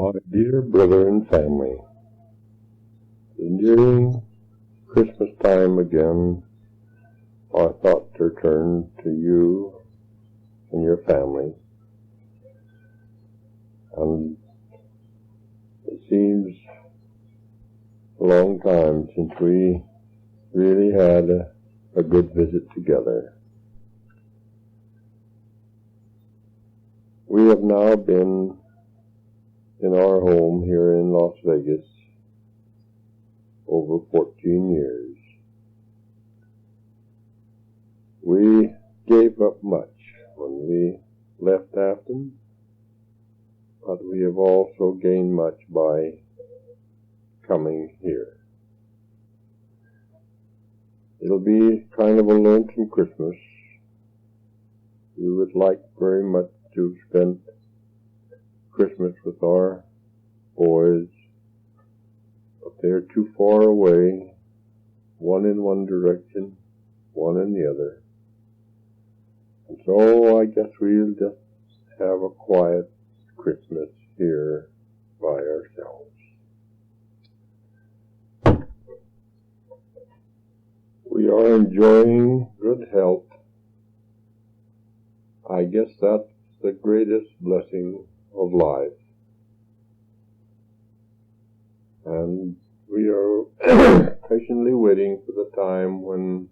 My dear brother and family, nearing Christmas time again, our thoughts are turned to you and your family. And it seems a long time since we really had a good visit together. We have now been in our home here in Las Vegas over 14 years. We gave up much when we left Afton, but we have also gained much by coming here. It'll be kind of a lonesome Christmas. We would like very much to spend Christmas with our boys, but they're too far away, one in one direction, one in the other. And so I guess we'll just have a quiet Christmas here by ourselves. We are enjoying good health. I guess that's the greatest blessing of life. And we are patiently waiting for the time when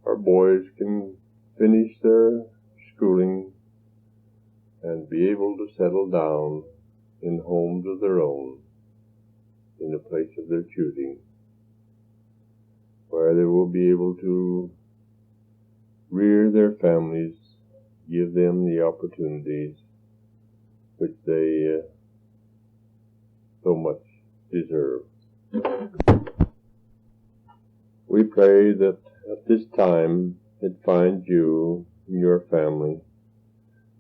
our boys can finish their schooling and be able to settle down in homes of their own, in a place of their choosing, where they will be able to rear their families, give them the opportunities which they so much deserve. We pray that at this time it finds you and your family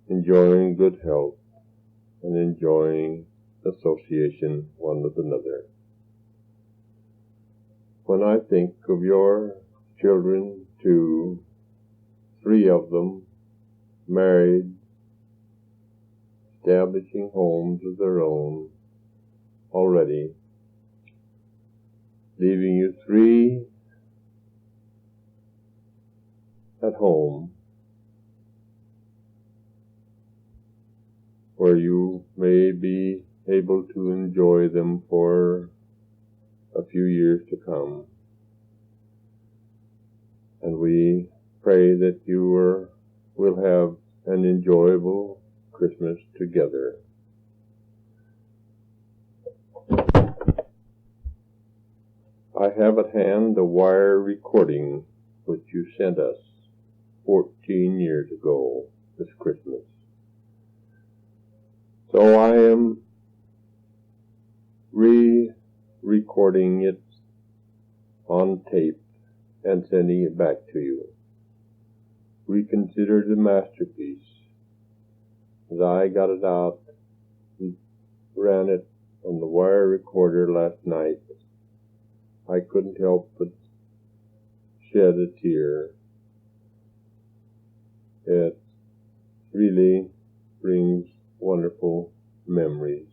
enjoying good health and enjoying association one with another. When I think of your children, too, 3 of them married, establishing homes of their own already, leaving you 3 at home, where you may be able to enjoy them for a few years to come. And we pray that you will have an enjoyable Christmas together. I have at hand the wire recording which you sent us 14 years ago this Christmas. So I am re-recording it on tape and sending it back to you. We consider it a masterpiece. As I got it out and ran it on the wire recorder last night, I couldn't help but shed a tear. It really brings wonderful memories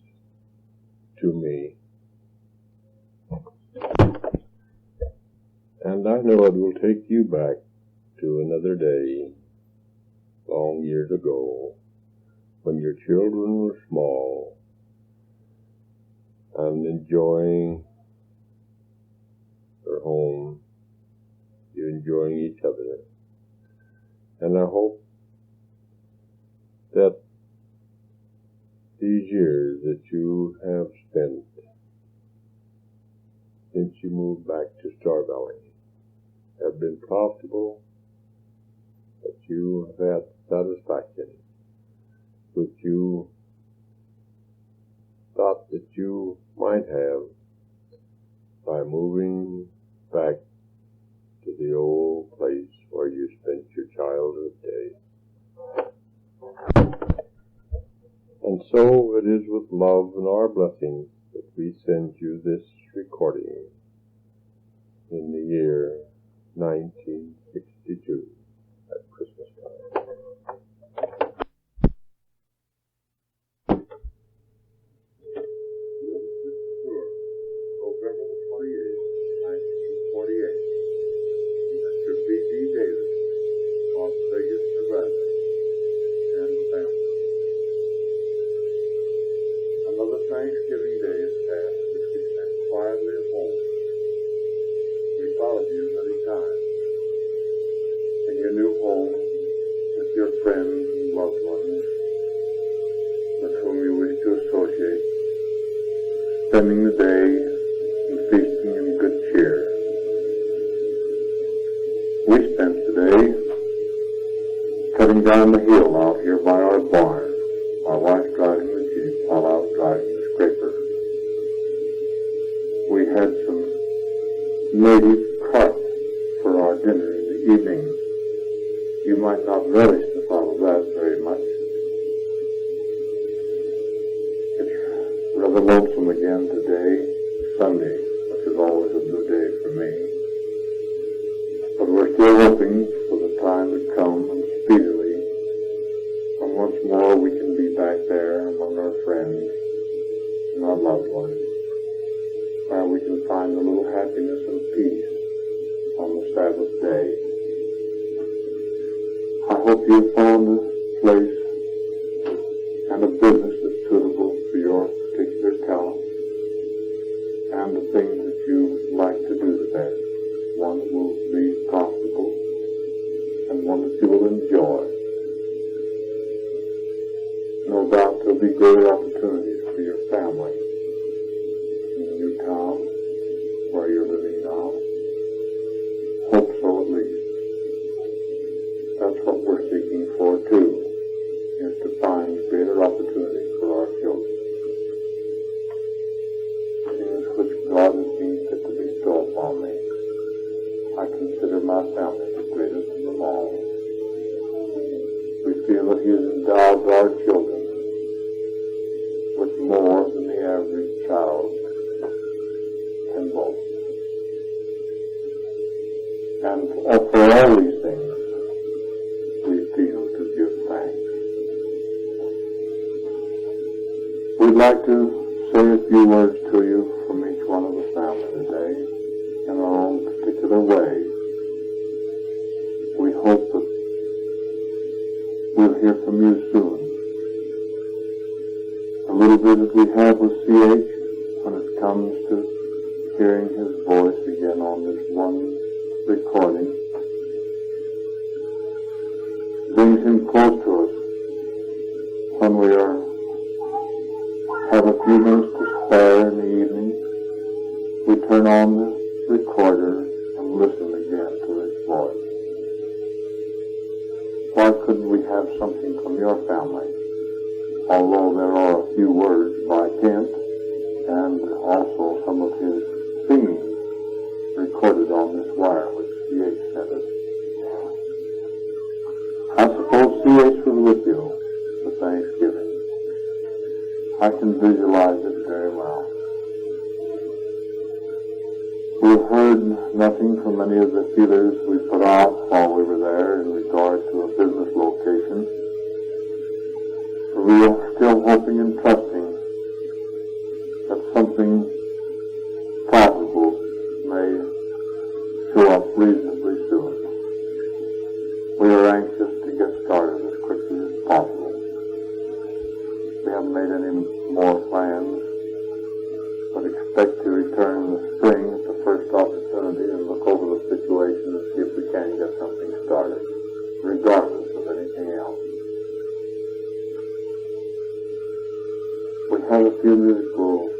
to me. And I know it will take you back to another day, long years ago, when your children were small and enjoying their home, you enjoying each other. And I hope that these years that you have spent since you moved back to Star Valley have been profitable, that you have had satisfaction, which you thought that you might have by moving back to the old place where you spent your childhood days. And so it is with love and our blessings that we send you this recording in the year 1962 at Christmas time. Thanksgiving Day is past, which we spent quietly at home. We thought of you many times. In your new home, with your friends and loved ones, with whom you wish to associate, spending the day and feasting in good cheer. We spent the day cutting down the hill out here by our barn, my wife driving the Jeep while I was driving the scraper. We had some native carp for our dinner in the evening. You might not relish the thought of that very much. It's rather lonesome again today, Sunday, which is always a blue day for me. But we're still hoping for the time to come and speedily, when once more we can be back there among our friends and our loved ones, where we can find a little happiness and peace on the Sabbath day. I hope you've found a place and a business that's suitable for your particular talent and the things that you like to do the best. One that will be profitable and one that you will enjoy. No doubt there'll be great opportunities for your family in the new town where you're living now. Hope so at least. That's what we're seeking for too, is to find greater opportunities for our children. Things which God has seen fit to bestow upon me. I consider my family the greatest of them all. We feel that He has endowed our children with more than the average child can boast. And for all these things, we feel to give thanks. We'd like to say a few words to you from each one of the family today in our own particular way. We hope that we'll hear from you soon. A little bit as we have with C.H. when it comes to hearing his voice again on this one recording, brings him close to us when we have a few minutes to spare in the evening. We turn on the recorder and listen again to his voice. Why couldn't we have something from your family? Although there are a few words by Kent and also some of his singing recorded on this wire which C.H. sent us. I suppose C.H. was with you for Thanksgiving. I can visualize it very well. We've heard nothing from any of the feelers we put out while we were there in regard to a business location. We are still hoping and trusting that something profitable may show up reasonably soon. We are anxious to get started as quickly as possible. We haven't made any more plans, but expect to return in the spring at the first opportunity and look over the situation and see if we can get something started, regardless of anything else. We have a few musical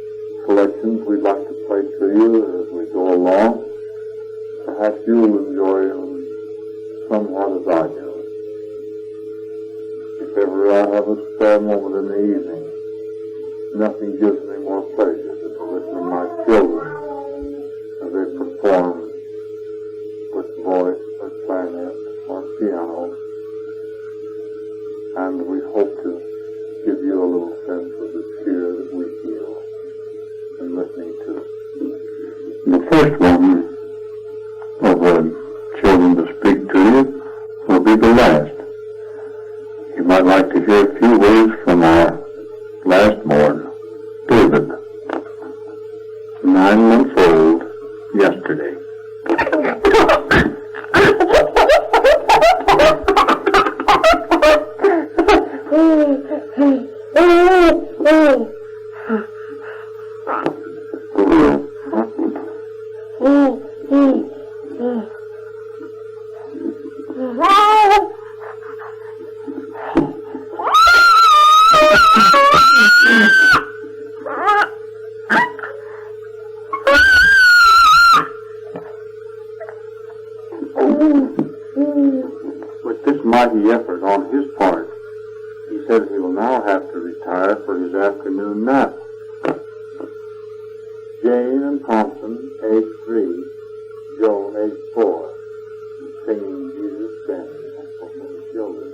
selections we'd like to play to you as we go along. Perhaps you'll enjoy them somewhat as I do. If ever I have a spare moment in the evening, nothing gives me more pleasure than to listen to my children as they perform with voice or clarinet or piano, and we hope to give you a little sense of the cheer that we feel in listening to it. The first one of the children to speak to you will be the last. You might like to hear a few words from our last-born, David, 9 months old yesterday. afternoon nap. Jane and Thompson, age 3, Joan, age 4, singing Jesus Bend for many children.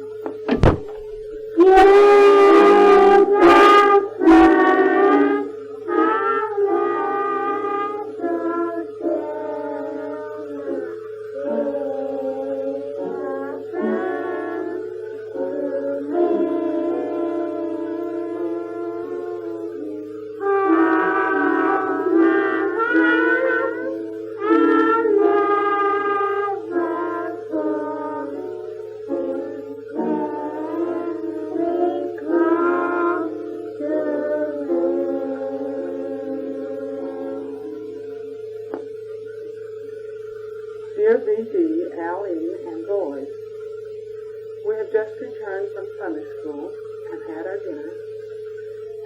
Dear B.D., Aline, and boys, we have just returned from Sunday school and had our dinner,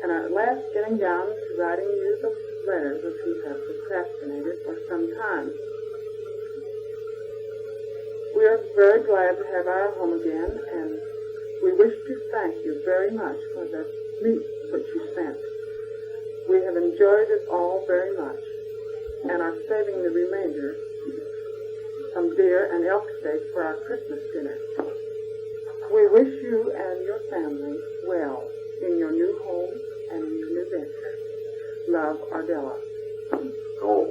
and are at last getting down to writing you the letters which we have procrastinated for some time. We are very glad to have our home again, and we wish to thank you very much for the meat which you sent. We have enjoyed it all very much, and are saving the remainder, some deer and elk steak, for our Christmas dinner. We wish you and your family well in your new home and in your new venture. Love, Ardella. Go.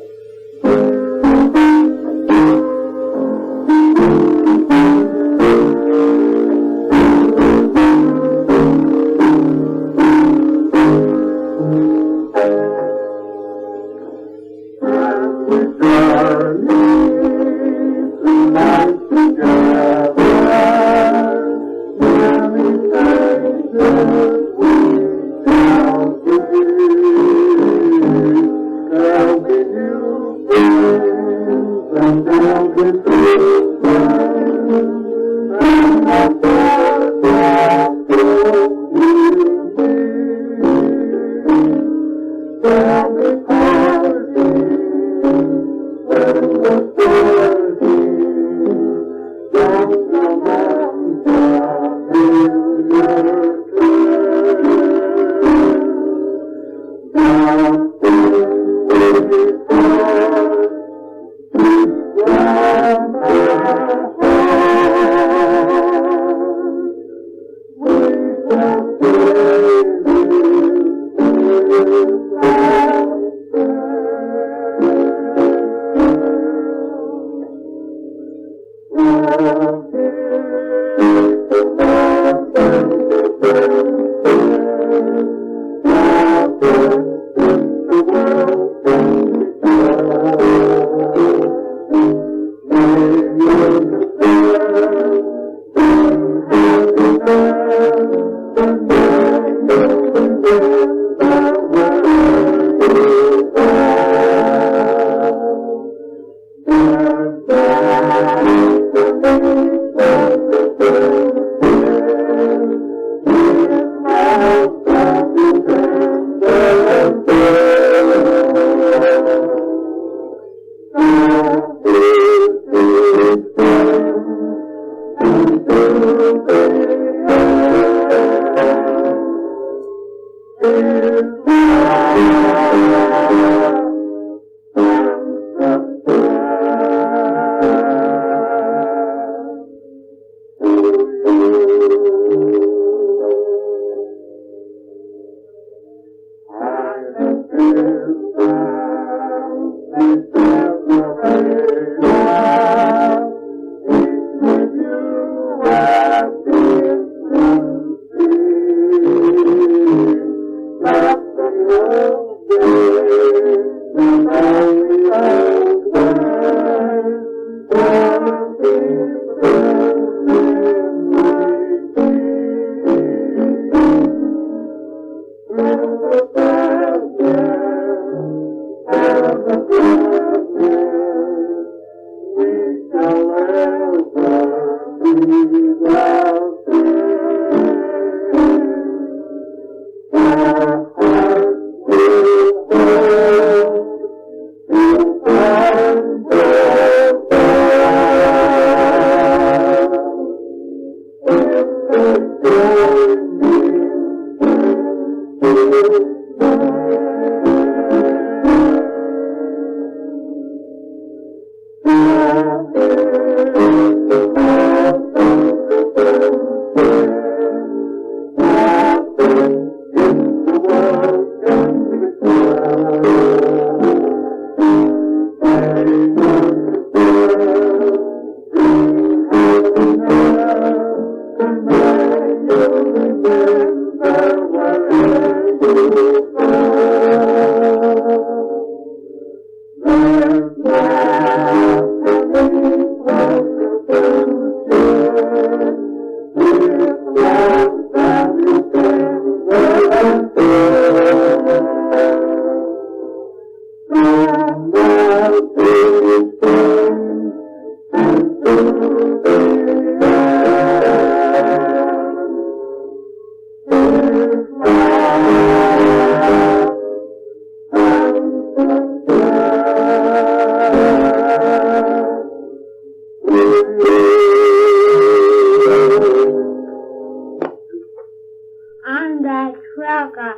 On that trucker,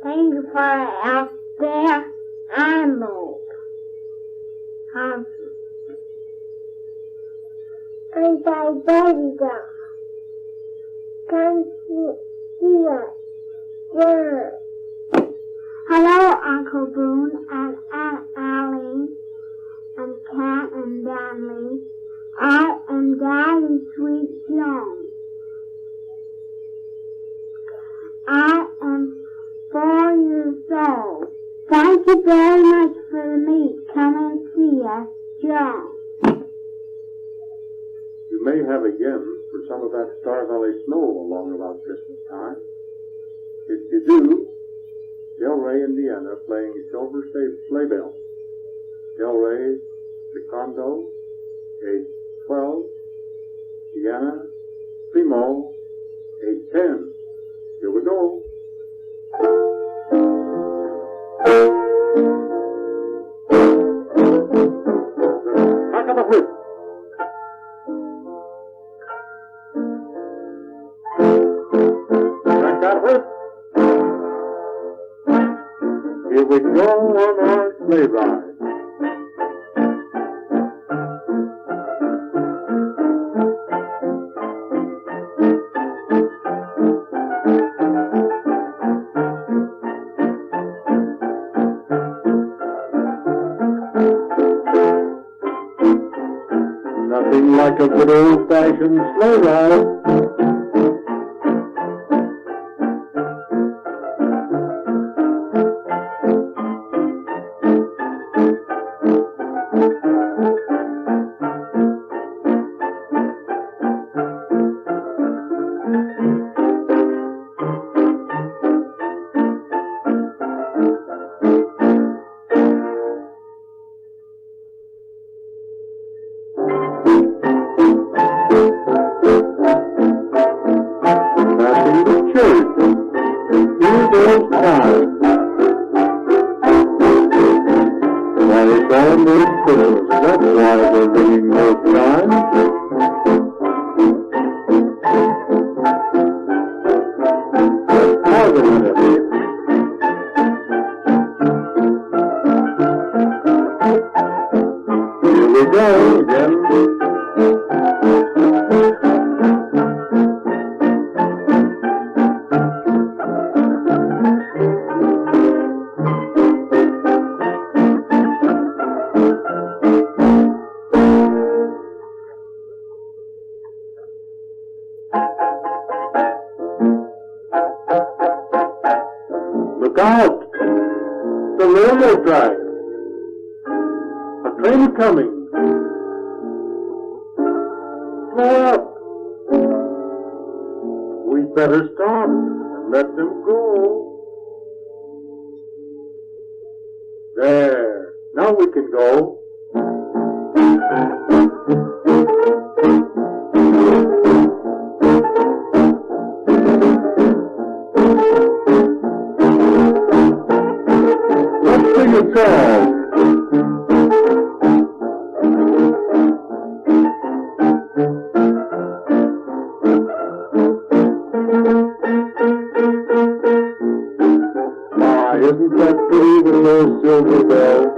thank you for out there animal. I'm my baby dog. Come here. Yeah. Hello, Uncle Boone and Aunt Allie and Cat and Danley. I am Daddy Sweet Jones. I am 4 years old. Thank you very much for the meat. Come and see us, John. You may have again for some of that Star Valley snow along about Christmas time. If you do, Del Rey, Indiana, playing Silver Sleigh Bell. Del Rey, Secondo, age 12. Indiana, Primo, age 10. Here we go. Back of the whip. Back that whip. Here we go on our sleigh ride. Nothing like a good old-fashioned sleigh ride. Look out! The railroad track! A train coming! Slow up! We better stop and let them go. There! Now we can go. Let's sing a song. My Isn't that pretty with those silver bells?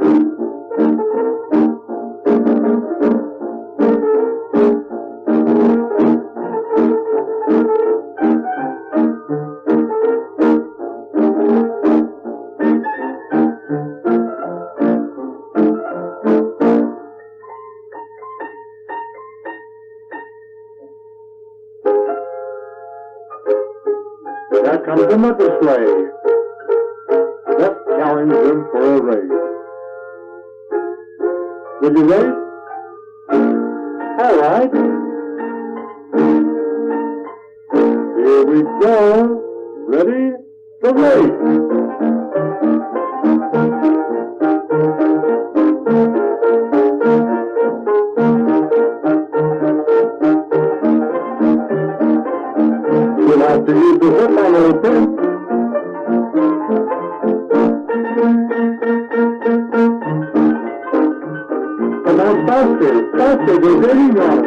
There comes another sleigh. Let's challenge them for a race. Will you race? All right. Here we go. Ready to race. We'll have to use the whip on our pin. Come on, faster, faster, they're waiting on us.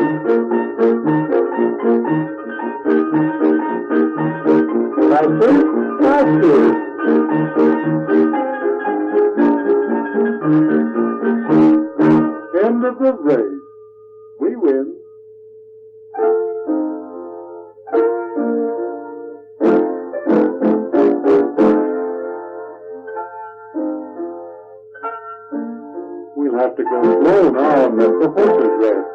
Faster, faster. End of the race. We win. We'll have to go slow now and let the horses rest.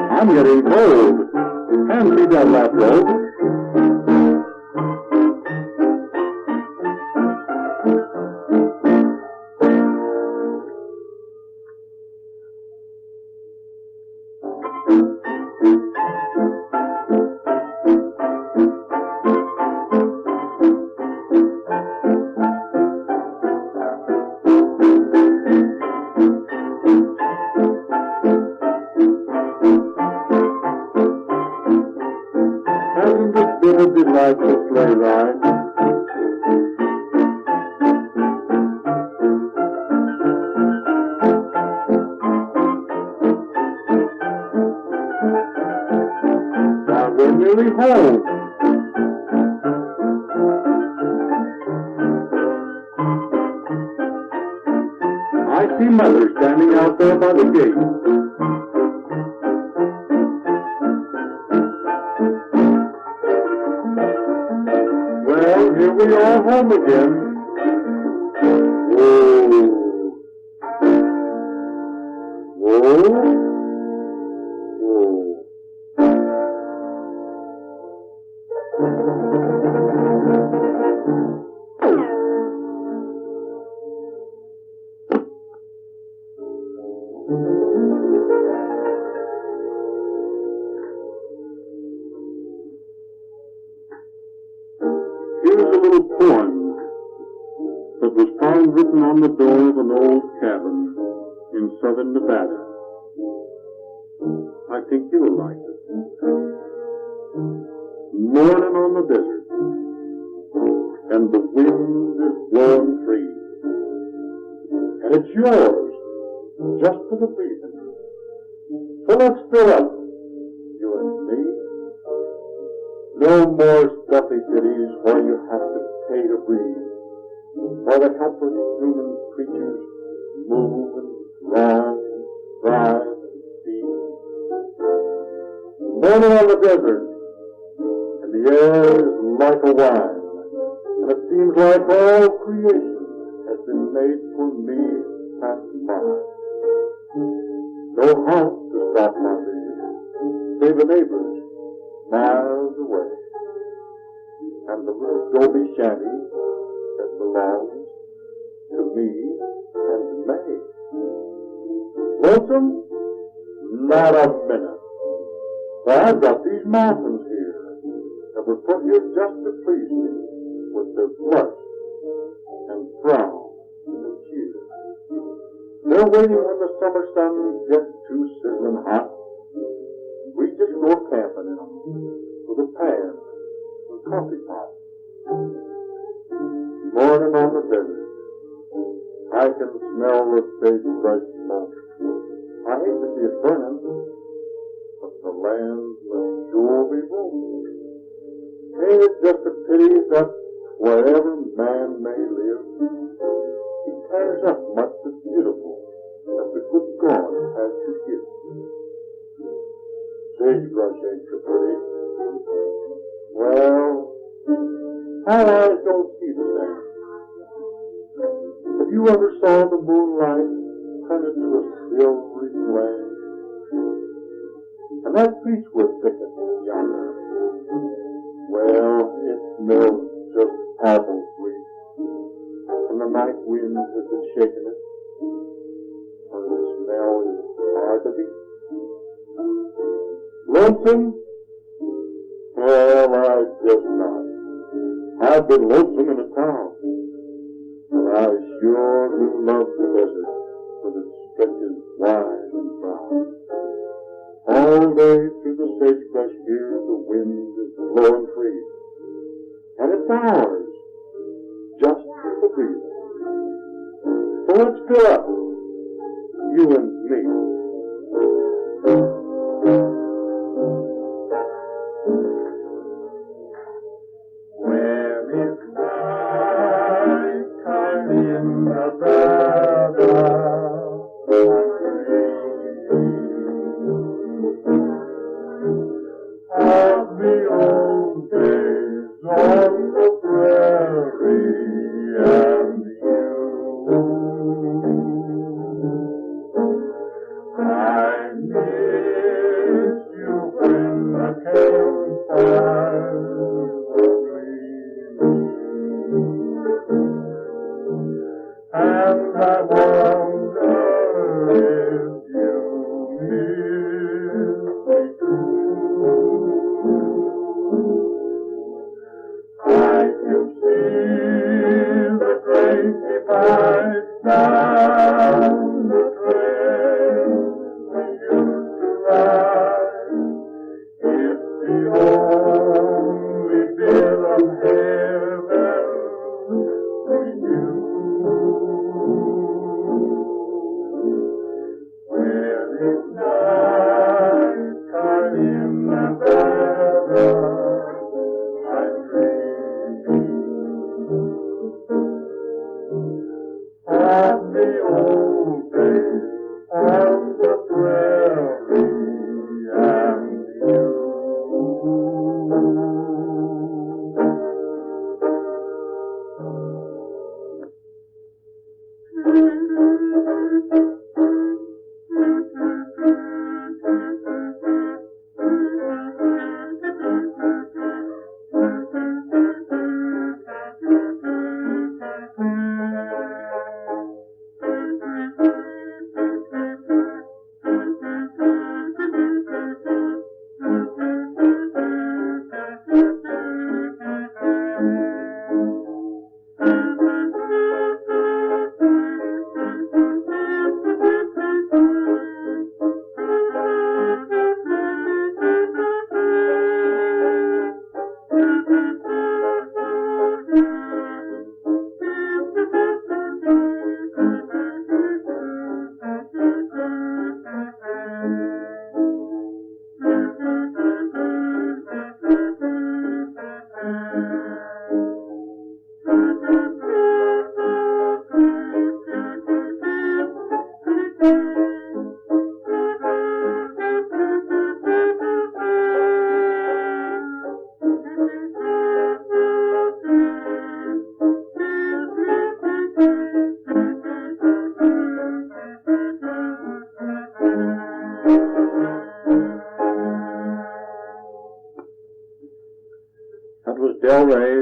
I'm getting cold. Hand me that lap rope. Hasn't it been a delightful sleigh ride? Now we're nearly home. I see Mother standing out there by the gate. Well, here we are home again. Whoa. Whoa. Whoa. Here's a little poem that was found written on the door of an old cabin in southern Nevada. I think you'll like it. Morning on the desert, and the wind is blowing free, and it's yours, just for the breathing. So let's fill up, you and me. No more stuffy cities where you have to pay to breathe, where the helpless human creatures move and run and thrive and feed. Morning on the desert, and the air is like a wine, and it seems like all creation has been made for me and mine. No house to stop my vision, save a neighbor's miles away, and the little adobe shanty that belongs to me and May. Lonesome? Not a minute. Well, I've got these mountains here that were put here just to please me with their blush and frown and cheer. They're waiting when the summer sun gets too sizzling hot. We just go camping in them with a pan and coffee pot. Morning on the desert, I can smell the sagebrush smoke. I hate to see it burning, but the land must sure be broken. Ain't it just a pity that wherever man may live, he tears up much that's beautiful that the good God has to give. Sagebrush ain't so pretty. Well, our eyes don't see the same. Have you ever saw the moonlight turn into a silvery flame? And that beechwood thicket yonder, well, it smells just awful sweet. And the night wind has been shaking it, and the smell is hard to beat. Lonesome? Well, I guess not. I've been lonesome in a town, but I sure do love the desert with its stretches wide and brown. All day through the sagebrush here, the wind is blowing free, and it's ours, just for the breathing. So let's fill up, you and me.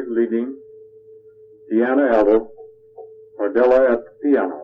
Leading Deanna Elder, Ardella at the piano.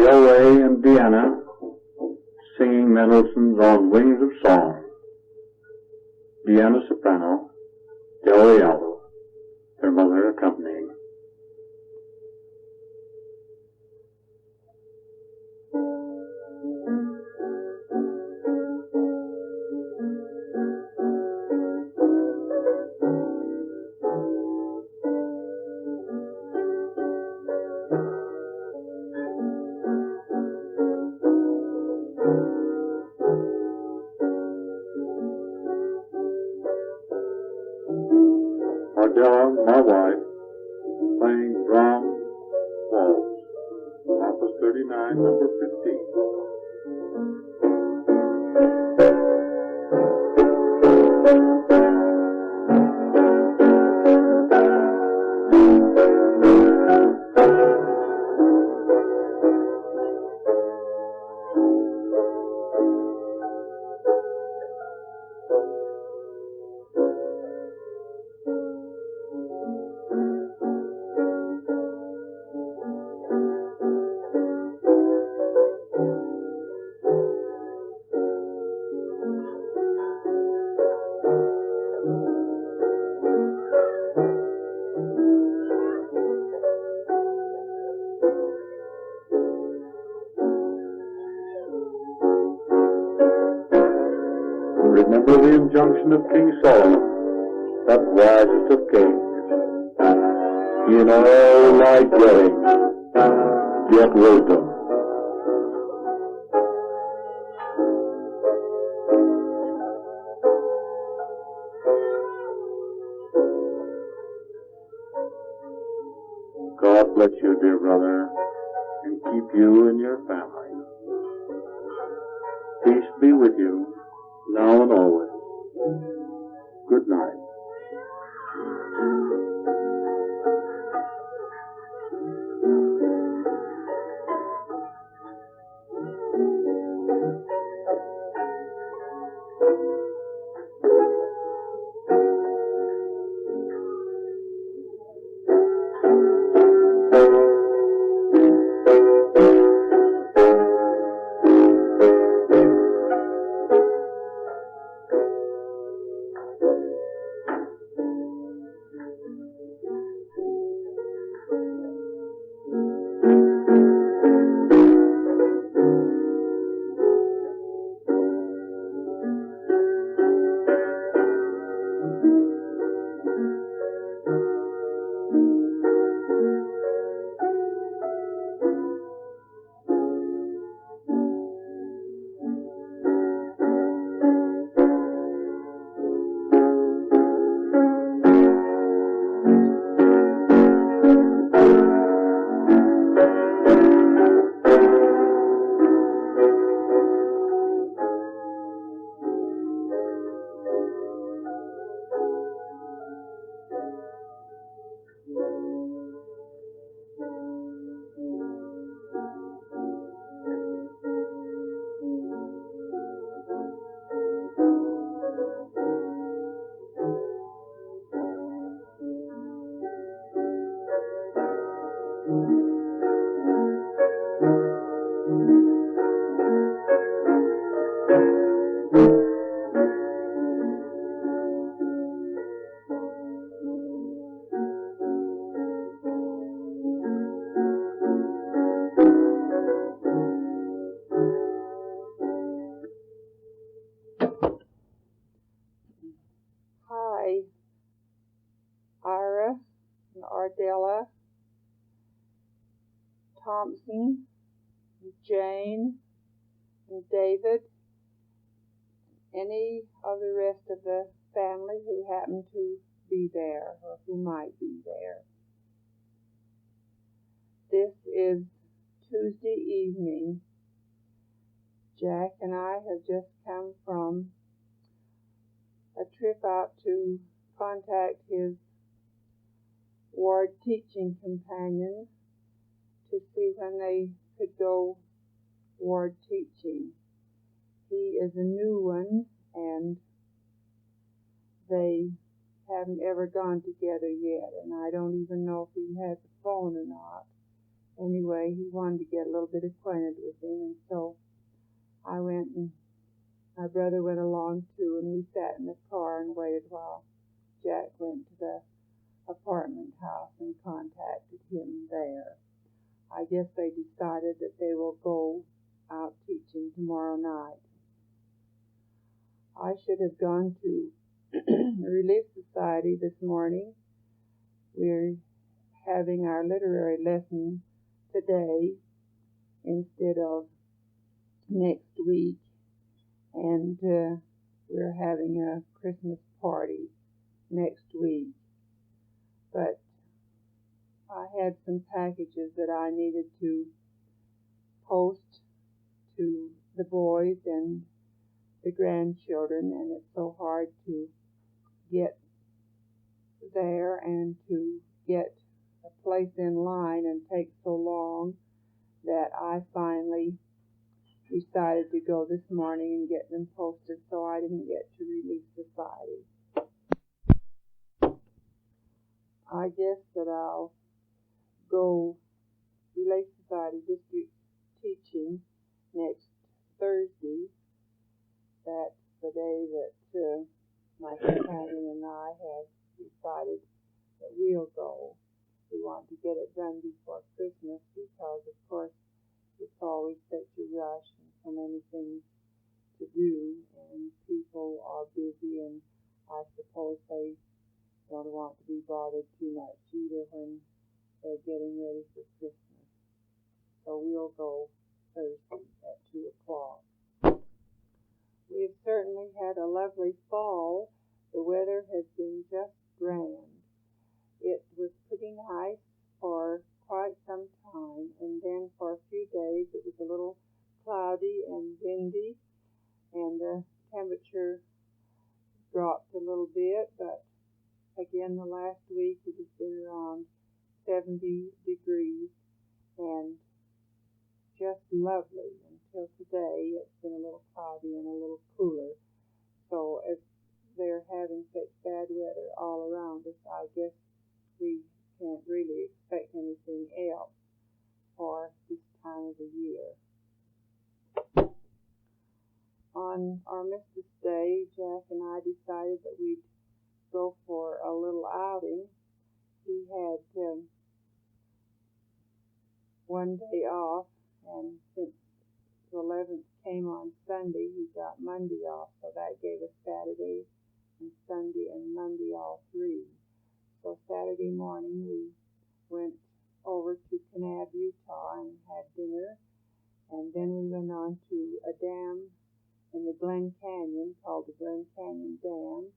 Delray and Deanna singing Mendelssohn's On Wings of Song. Deanna soprano, Delray alto, their mother accompanying. Ardella, my wife, playing Brahms Waltz, Opus 39, number 15. Remember the injunction of King Solomon, that wisest of kings. In all thy getting, get wisdom. God bless you, dear brother, and keep you and your family. Peace be with you, now and always. Good night. by Ira and Ardella Thompson, Jane, and David, any of the rest of the family who happen to be there or who might be there. This is Tuesday evening. Jack and I have just come from a trip out to contact his ward teaching companion to see when they could go ward teaching. He is a new one, and they haven't ever gone together yet, and I don't even know if he has a phone or not. Anyway, he wanted to get a little bit acquainted with him, and so I went, and my brother went along too, and we sat in the car and waited while Jack went to the apartment house and contacted him there. I guess they decided that they will go out teaching tomorrow night. I should have gone to the Relief Society this morning. We're having our literary lesson today instead of next week, and we're having a Christmas party next week. But I had some packages that I needed to post to the boys and the grandchildren, and it's so hard to get there and to get a place in line and take so long that I finally decided to go this morning and get them posted, so I didn't get to Relief Society. I guess that I'll go Relief Society district teaching next Thursday. That's the day that my companion and I have decided that we'll go. We want to get it done before Christmas because, of course, it's always such a rush and so many things to do, and people are busy, and I suppose they don't want to be bothered too much either when they're getting ready for Christmas. So we'll go Thursday at 2 o'clock. We've certainly had a lovely fall. The weather has been just grand. It was pretty nice for quite some time, and then for a few days it was a little cloudy and windy, and the temperature dropped a little bit, but again the last week it has been around 70 degrees and just lovely until today. It's been a little cloudy and a little cooler, so as they're having such bad weather all around us, I guess we can't really expect anything else for this time of the year. On Armistice Day, Jack and I decided that we'd go for a little outing. He had one day off, and since the 11th came on Sunday, he got Monday off, so that gave us Saturday and Sunday and Monday all three. So Saturday morning we went over to Kanab, Utah, and had dinner, and then we went on to a dam in the Glen Canyon called the Glen Canyon Dam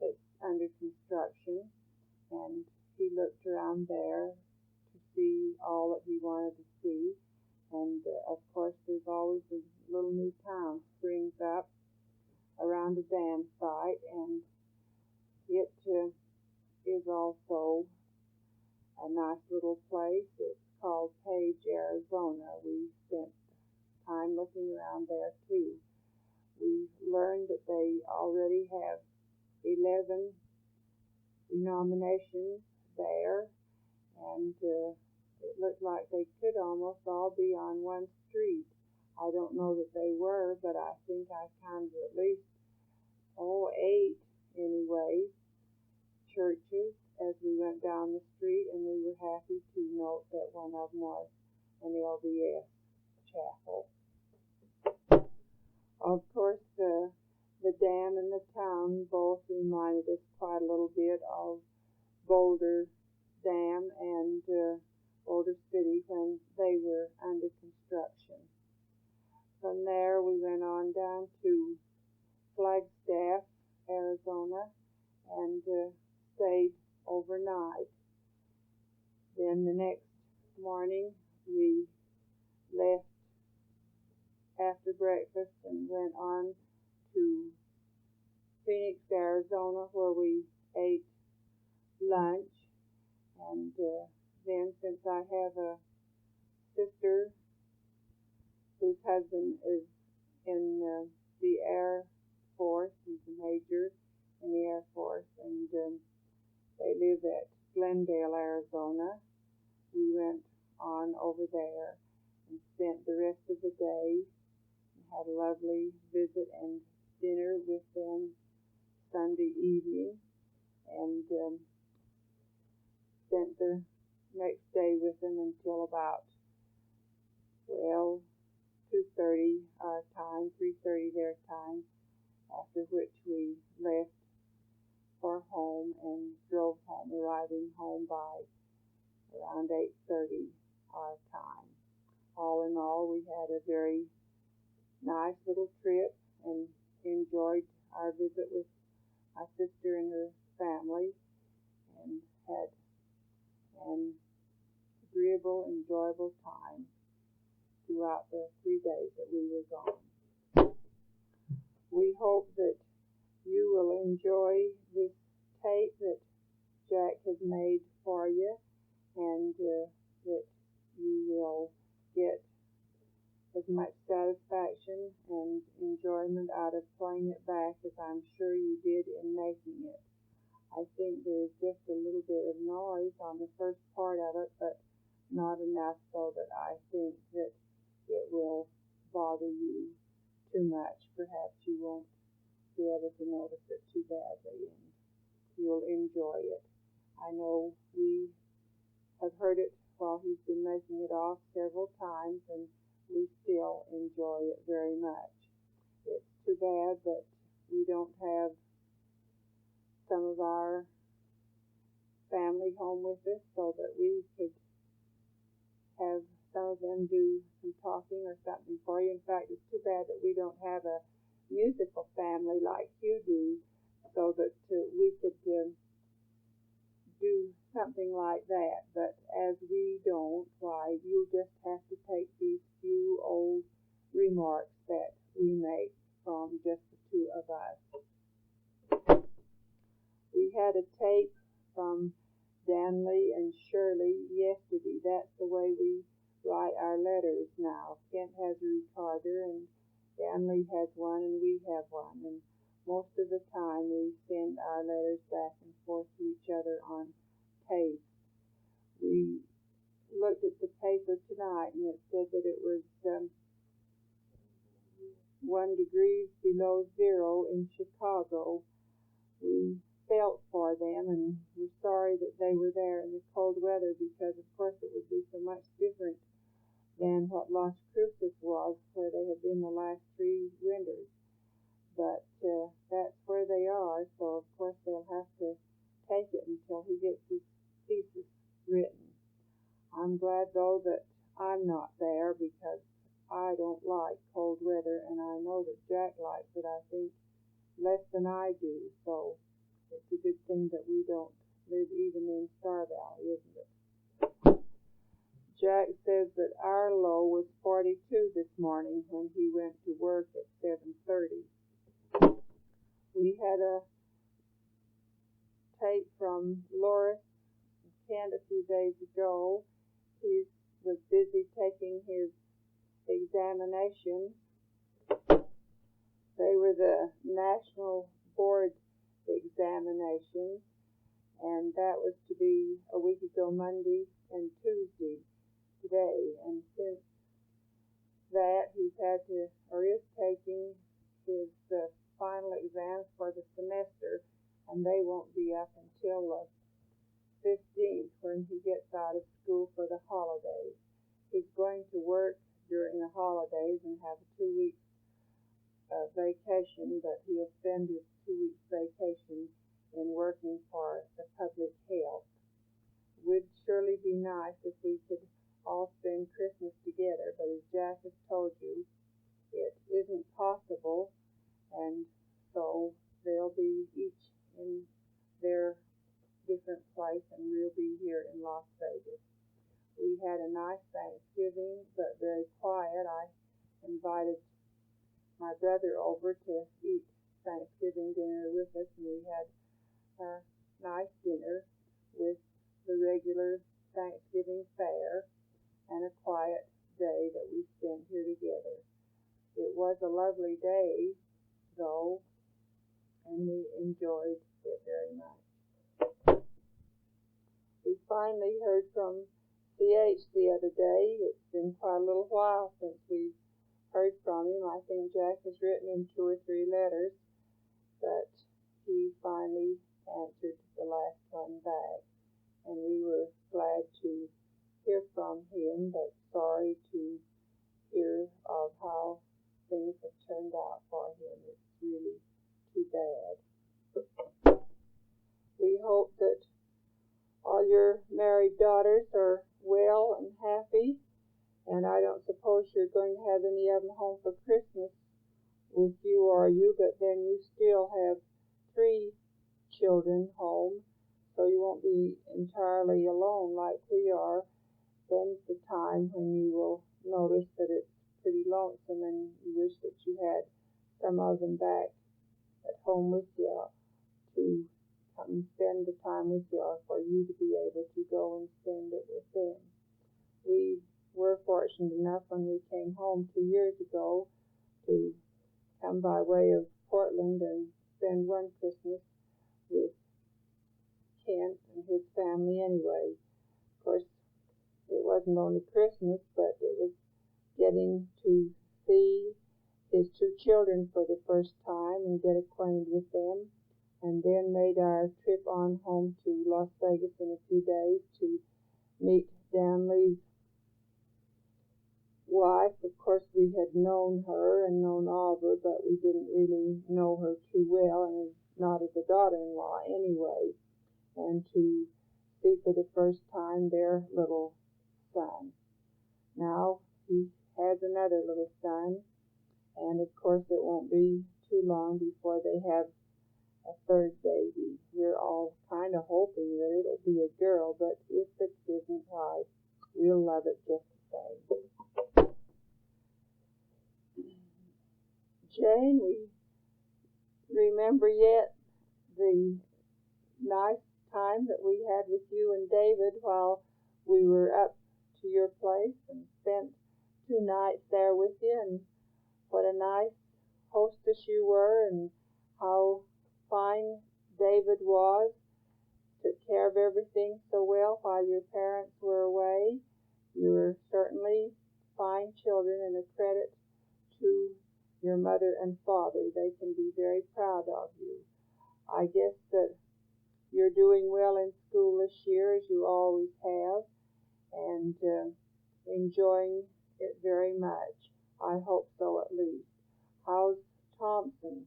that's under construction, and he looked around there to see all that he wanted to see. And of course there's always a little new town springs up around the dam site, and it is also a nice little place. It's called Page, Arizona. We spent time looking around there too. We learned that they already have 11 denominations there, and it looked like they could almost all be on one street. I don't know that they were, but I think I counted at least 8 anyway churches as we went down the street, and we were happy to note that one of them was an LDS chapel. Of course, the dam and the town both reminded us quite a little bit of Boulder Dam and Boulder City when they were under construction. From there we went on down to Flagstaff, Arizona, and stayed overnight. Then the next morning we left after breakfast and went on to Phoenix, Arizona, where we ate lunch. And then, since I have a sister whose husband is in the Air Force, he's a major in the Air Force, and they live at Glendale, Arizona, we went on over there and spent the rest of the day. Had a lovely visit and dinner with them Sunday evening, and spent the next day with them until about, 2:30 our time, 3:30 their time, after which we left for home and drove home, arriving home by around 8:30 our time. All in all, we had a very nice little trip and enjoyed our visit with my sister and her family, and had an agreeable, enjoyable time throughout the 3 days that we were gone. We hope that you will enjoy this tape that Jack has made for you, and that you will get as much satisfaction and enjoyment out of playing it back as I'm sure you did in making it. I think there's just a little bit of noise on the first part of it, but not enough so that I think that it will bother you too much. Perhaps you won't be able to notice it too badly, and you'll enjoy it. I know we have heard it while he's been making it off several times, and we still enjoy it very much. It's too bad that we don't have some of our family home with us so that we could have some of them do some talking or something for you. In fact, it's too bad that we don't have a musical family like you do, so that we could do something like that. But as we don't, why, you'll just have to take these few old remarks that we make from just the two of us. We had a tape from Danley and Shirley yesterday. That's the way we write our letters now. Kent has a recorder, and Danley has one, and we have one. And most of the time we send our letters back and forth to each other on tape. We looked at the paper tonight, and it said that it was 1 degree below zero in Chicago. We felt for them, and we're sorry that they were there in the cold weather, because of course it would be so much different than what Las Cruces was, where they have been the last 3 winters. But that's where they are, so of course they'll have to take it until he gets his thesis written. I'm glad, though, that I'm not there, because I don't like cold weather, and I know that Jack likes it, I think, less than I do, so it's a good thing that we don't live even in Star Valley, isn't it? Jack says that our low was 42 this morning when he went to work at 7:30. We had a tape from Loris Kent a few days ago. He was busy taking his examinations. They were the National Board examinations, and that was to be a week ago, Monday and Tuesday today. And since that, he's had to, or is taking his final exams for the semester, and they won't be up until the 15th, when he gets out of school for the holidays. He's going to work during the holidays and have 2 weeks vacation, but he'll spend his 2 weeks vacation in working for the public health. Would surely be nice if we could all spend Christmas together, but as Jack has told you, it isn't possible, and so they'll be each in their different place, and we'll be here in Las Vegas. We had a nice Thanksgiving, but very quiet. I invited my brother over to eat Thanksgiving dinner with us, and we had a nice dinner with the regular Thanksgiving fare and a quiet day that we spent here together. It was a lovely day, though, and we enjoyed it very much. We finally heard from C.H. the other day. It's been quite a little while since we've heard from him. I think Jack has written him 2 or 3 letters, but he finally answered the last one back, and we were glad to hear from him, but sorry to hear of how things have turned out for him. It's really too bad. We hope that all your married daughters are well and happy, and I don't suppose you're going to have any of them home for Christmas with you, are you? But then you still have 3 children home, so you won't be entirely alone like we are. Then's the time when you will notice that it's pretty lonesome, and you wish that you had some of them back at home with you to come and spend the time with you, or for you to be able to go and spend it with them. We were fortunate enough when we came home 2 years ago to come by way of Portland and spend one Christmas with Kent and his family anyway. Of course, it wasn't only Christmas, but it was getting to see his 2 children for the first time and get acquainted with them, and then made our trip on home to Las Vegas in a few days to meet Dan Lee's wife. Of course, we had known her and known of her, but we didn't really know her too well, and not as a daughter-in-law anyway, and to see for the first time their little son. Now he has another little son, and of course it won't be too long before they have a 3rd baby. We're all kind of hoping that it'll be a girl, but if it isn't, why, we'll love it just the same. Jane, we remember yet the nice time that we had with you and David while we were up to your place and spent 2 nights there with you, and what a nice hostess you were, and how fine David was, took care of everything so well while your parents were away. You were certainly fine children and a credit to your mother and father. They can be very proud of you. I guess that you're doing well in school this year, as you always have, and enjoying it very much. I hope so, at least. How's Thompson?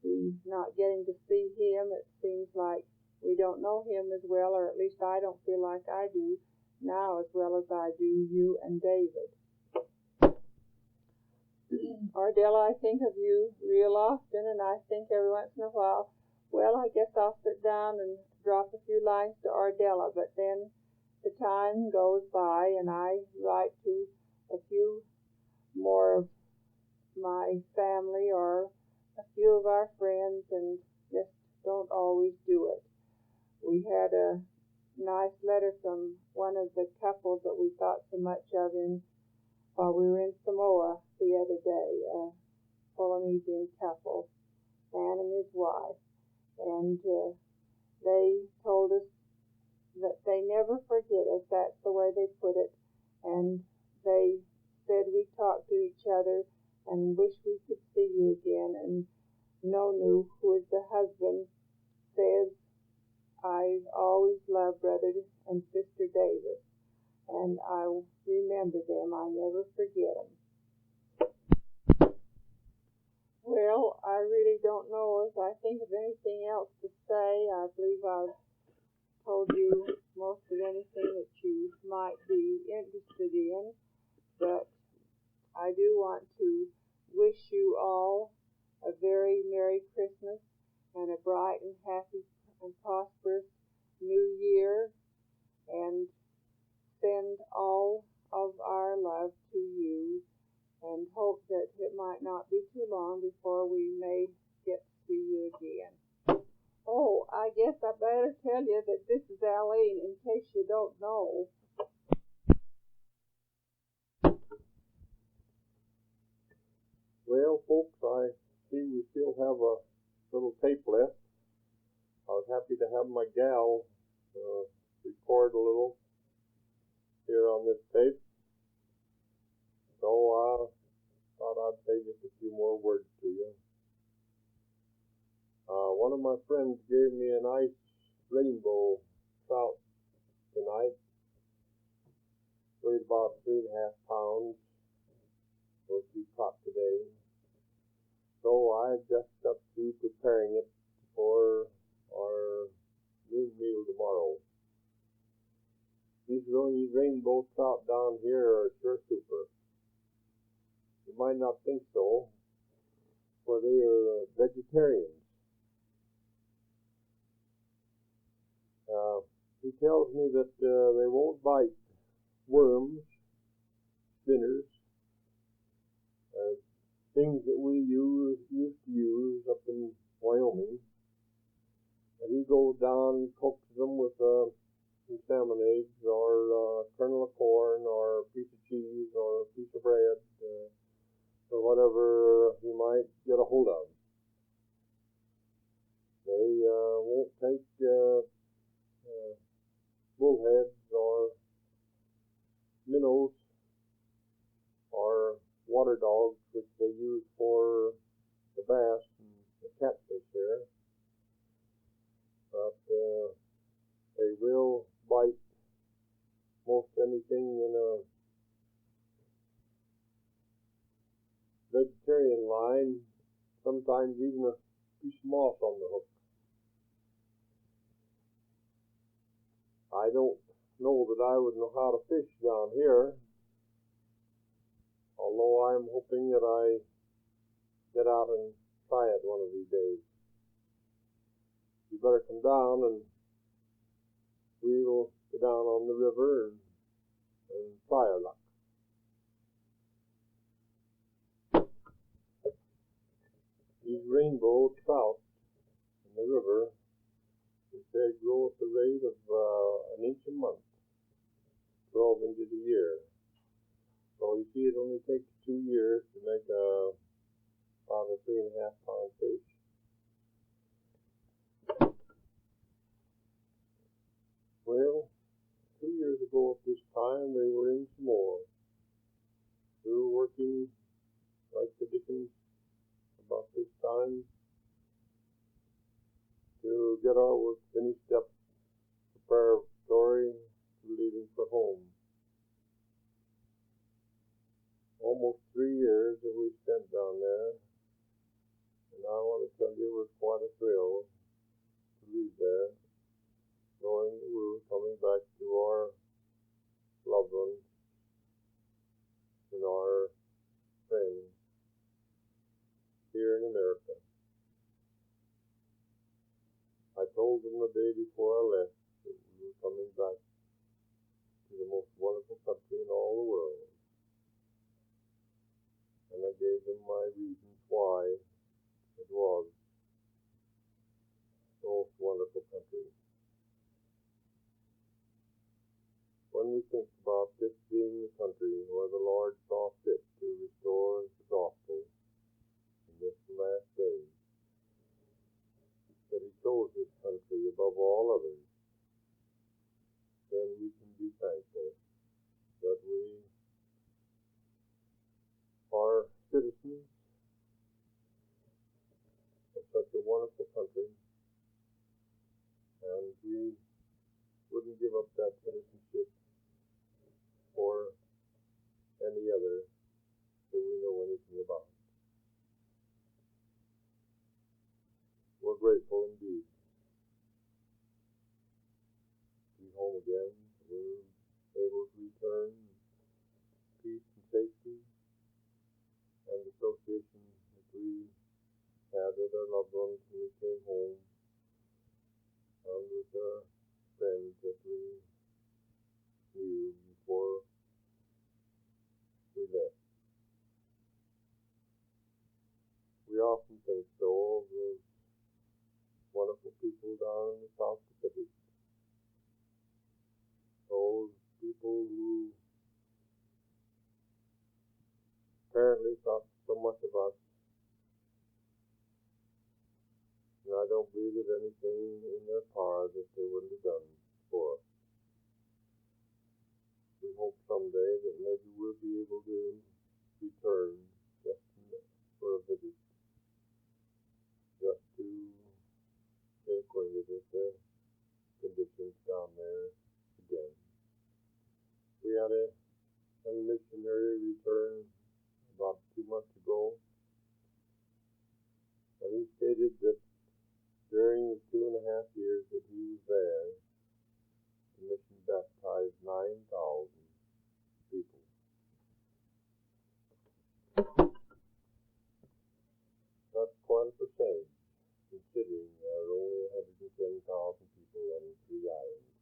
We're not getting to see him. It seems like we don't know him as well, or at least I don't feel like I do now as well as I do you and David. Ardella, I think of you real often, and I think every once in a while, well, I guess I'll sit down and drop a few lines to Ardella, but then the time goes by and I write to a few more of my family or a few of our friends and just don't always do it. We had a nice letter from one of the couples that we thought so much of while we were in Samoa the other day, a Polynesian couple, man and his wife, and they told us that they never forget us. That's the way they put it, and they said we talked to each other and wish we could see you again. And Nonu, who is the husband, says, I always love Brother and Sister Davis, and I remember them. I never forget them. Well, I really don't know if I think of anything else to say. I believe I've told you most of anything that you might be interested in, but I do want to wish you all a very Merry Christmas and a bright and happy and prosperous New Year, and send all of our love to you, and hope that it might not be too long before we may get to see you again. Oh, I guess I better tell you that this is Aline, in case you don't know. Well, folks, I see we still have a little tape left. I was happy to have my gal record a little here on this tape. So I thought I'd say just a few more words to you. One of my friends gave me a nice rainbow trout tonight. Weighed about 3.5 pounds, which he caught today. So I just got to preparing it for our noon meal tomorrow. These rainbow trout down here are sure super. You might not think so, for they are vegetarians. He tells me that they won't bite worms, spinners, things that we used to use up in Wyoming. And he goes down and cooks them with some salmon eggs or a kernel of corn or a piece of cheese or a piece of bread or whatever he might get a hold of. They won't take bullheads or minnows or water dogs, which they use for the bass and the catfish here. But they will bite most anything in a vegetarian line, sometimes even a piece of moss on the hook. I don't know that I would know how to fish down here, although I'm hoping that I get out and try it one of these days. You better come down and we'll go down on the river and try our luck. These rainbow trout in the river, they grow at the rate of an inch a month, 12 inches a year. So you see, it only takes 2 years to make about a 3.5 pound fish. Well, 2 years ago at this time, we were in some more. We were working like the dickens about this time to get our work finished up, preparatory to leaving for home. Almost 3 years that we spent down there, and I want to tell you it was quite a thrill to leave there, knowing that we were coming back to our loved ones and our friends here in America. I told them the day before I left that we were coming back to the most wonderful country in all the world. And I gave them my reasons why it was the most wonderful country. When we think about this being the country where the Lord saw fit to restore the gospel in this last day, that He chose this country above all others, then we can be thankful that we are citizens of such a wonderful country, and we wouldn't give up that citizenship for any other that we know anything about. again. We're able to return peace and safety and association that we had with our loved ones when we came home, and with our friends that we knew before we left. We often think, though, of those wonderful people down in the South Pacific, those people who apparently thought so much of us, and I don't believe there's anything in their power that they wouldn't have done for us. We hope someday that maybe we'll be able to return just for a visit, just to get acquainted with the conditions down there again. We had a missionary return about 2 months ago, and he stated that during the 2.5 years that he was there, the mission baptized 9,000 people. That's quite a percentage, considering there are only 110,000 people on 3 islands.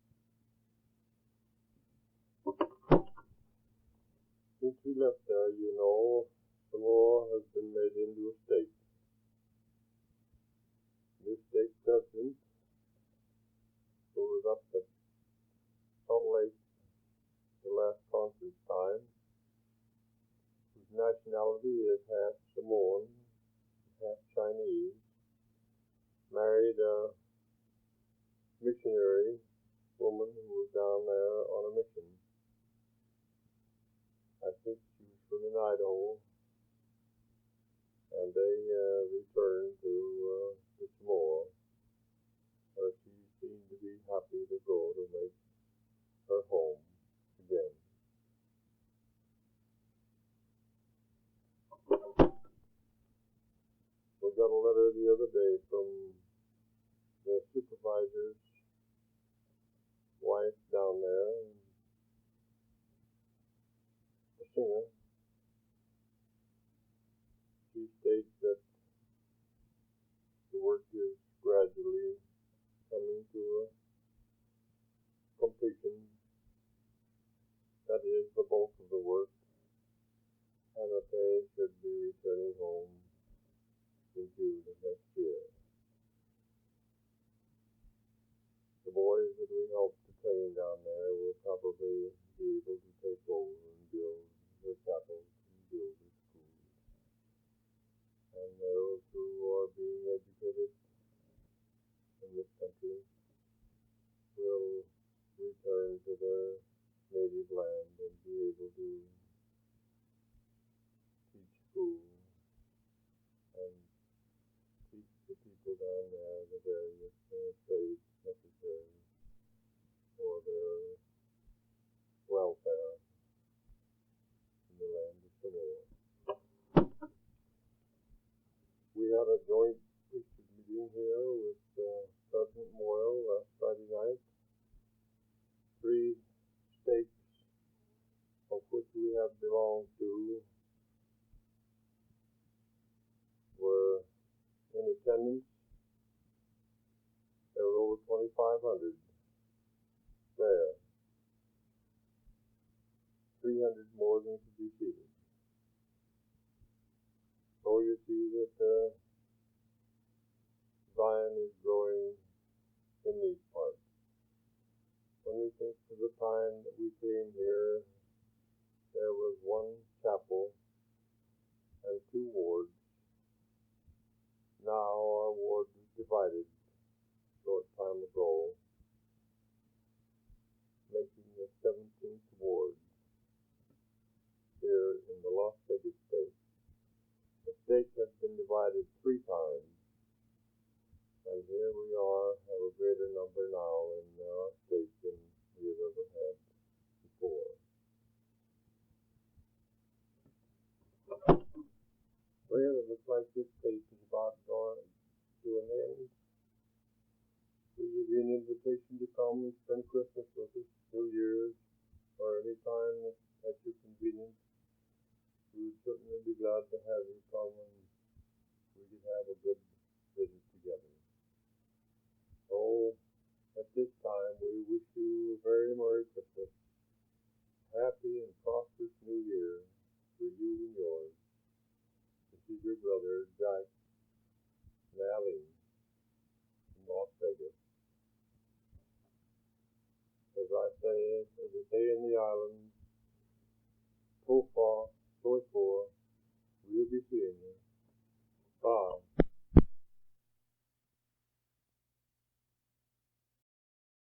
Since we left there, you know, Samoa has been made into a state. New state president, who was up at Salt Lake the last conference time, whose nationality is half Samoan, half Chinese, married a missionary woman who was down there on a mission. I think she was from in Idaho, and they returned to Samoa, where she seemed to be happy to go to make her home again. We got a letter the other day from the supervisor's wife down there, a singer. She states that the work is gradually coming to a completion. That is the bulk of the work, and that they should be returning home in June of next year. The boys that we help to train down there will probably be able to take over and build their chapels and build their schools. And those who are being educated in this country will return to their native land and be able to teach school and teach the people down there the various trades necessary for their welfare in the land of Samoa. We had a joint priesthood meeting here with President Moyle last Friday night. 3 states of which we have belonged to were in attendance. There were over 2,500 there. 300 more than could be seated. So you see that Zion is growing in these parts. When we think of the time that we came here, there was 1 chapel and 2 wards. Now our ward is divided a short time ago, making the 17th ward here in the Las Vegas state. The state has been divided 3 times, and here we are, have a greater number now in our state than we have ever had before. Well, it looks like this tape is about going to an end. invitation to come and spend Christmas with us, New Year's, or any time at your convenience. We would certainly be glad to have you come and we could have a good visit together. So, at this time, we wish you a very Merry Christmas, happy and prosperous New Year for you and yours. This is your brother, Jack and Aline in Las Vegas. As I say, as they say in the island, Tofa, Toifor,